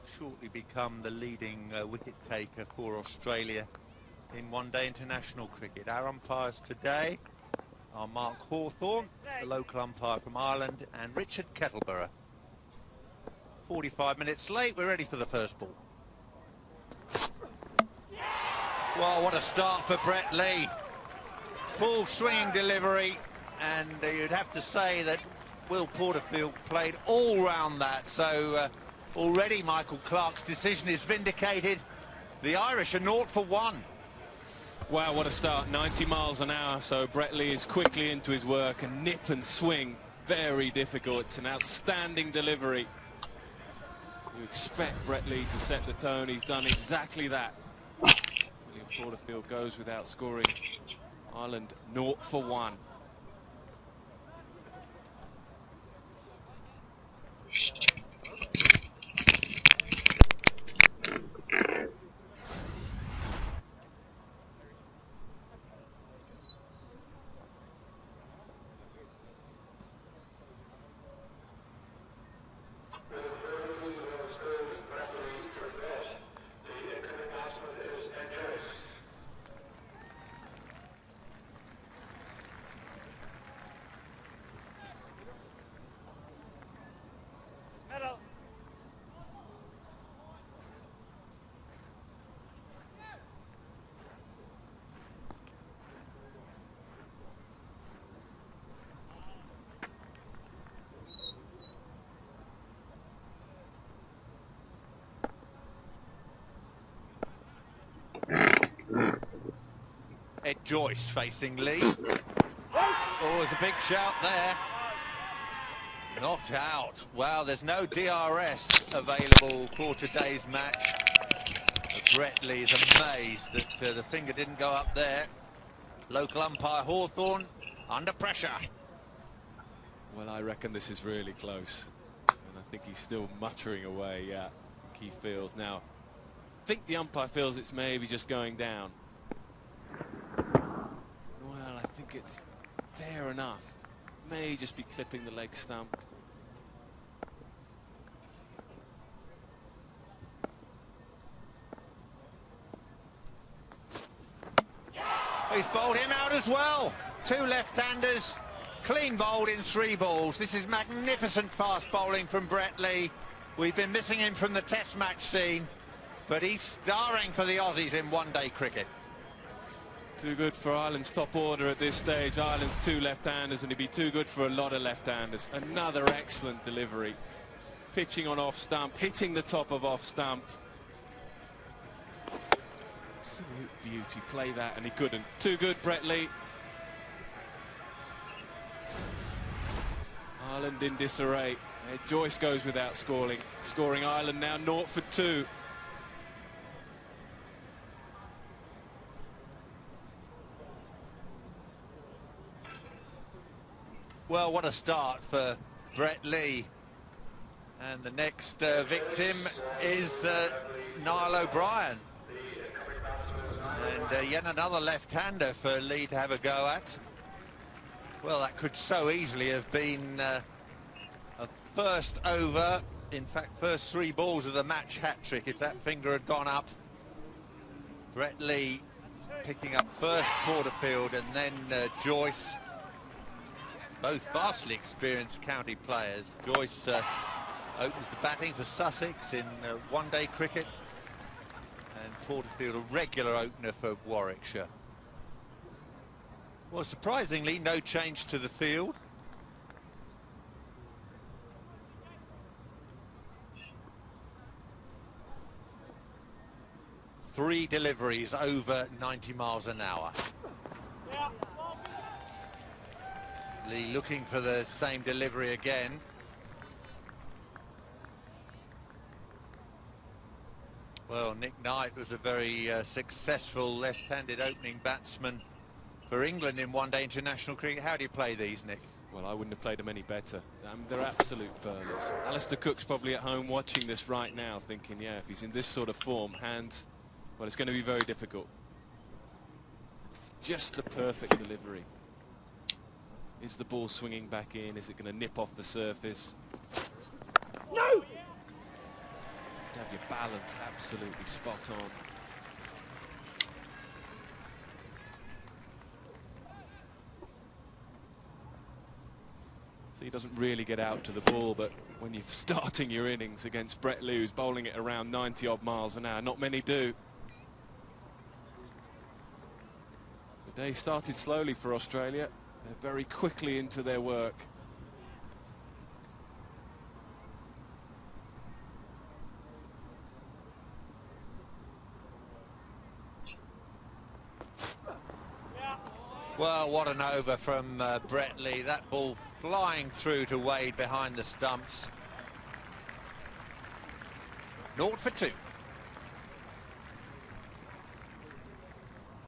shortly become the leading wicket taker for Australia in one-day international cricket. Our umpires today are Mark Hawthorne, the local umpire from Ireland, and Richard Kettleborough. 45 minutes late, we're ready for the first ball. Well, what a start for Brett Lee. Full swinging delivery, and you'd have to say that Will Porterfield played all round that, so already Michael Clarke's decision is vindicated. The Irish are 0 for 1. Wow, what a start, 90 miles an hour, so Brett Lee is quickly into his work, and nip and swing, very difficult. It's an outstanding delivery. You expect Brett Lee to set the tone, he's done exactly that. William Porterfield goes without scoring. Ireland 0 for 1. Ed Joyce facing Lee. Oh, there's a big shout there. Knocked out. Wow, there's no DRS available for today's match. Brett Lee is amazed that the finger didn't go up there. Local umpire Hawthorne under pressure. Well, I reckon this is really close. And I think he's still muttering away. Yeah, he feels. Now, I think the umpire feels it's maybe just going down. Well, I think it's fair enough. May just be clipping the leg stump. He's bowled him out as well. 2 left-handers, clean bowled in 3 balls. This is magnificent fast bowling from Brett Lee. We've been missing him from the test match scene, but he's starring for the Aussies in one-day cricket. Too good for Ireland's top order at this stage. Ireland's 2 left-handers, and he'd be too good for a lot of left-handers. Another excellent delivery. Pitching on off-stump, hitting the top of off-stump. Absolute beauty. Play that, and he couldn't. Too good, Brett Lee. Ireland in disarray. Joyce goes without scoring. Ireland now 0 for 2. Well, what a start for Brett Lee. And the next victim is Niall O'Brien. And yet another left-hander for Lee to have a go at. Well, that could so easily have been a first over, in fact, first 3 balls of the match hat-trick if that finger had gone up. Brett Lee picking up first Porterfield and then Joyce. Both vastly experienced county players. Joyce opens the batting for Sussex in one-day cricket, and Porterfield a regular opener for Warwickshire. Well, surprisingly, no change to the field. Three deliveries over 90 miles an hour. Lee looking for the same delivery again. Well, Nick Knight was a very successful left-handed opening batsman for England in one-day international cricket. How do you play these, Nick? Well, I wouldn't have played them any better. They're absolute burners. Alistair Cook's probably at home watching this right now thinking, yeah, if he's in this sort of form, hands, well, it's going to be very difficult. It's just the perfect delivery. Is the ball swinging back in? Is it going to nip off the surface? No! to have your balance absolutely spot on. So he doesn't really get out to the ball, but when you're starting your innings against Brett Lee, who's bowling it around 90-odd miles an hour, not many do. The day started slowly for Australia. They're very quickly into their work. Well, what an over from Brett Lee. That ball flying through to Wade behind the stumps. 0 for 2.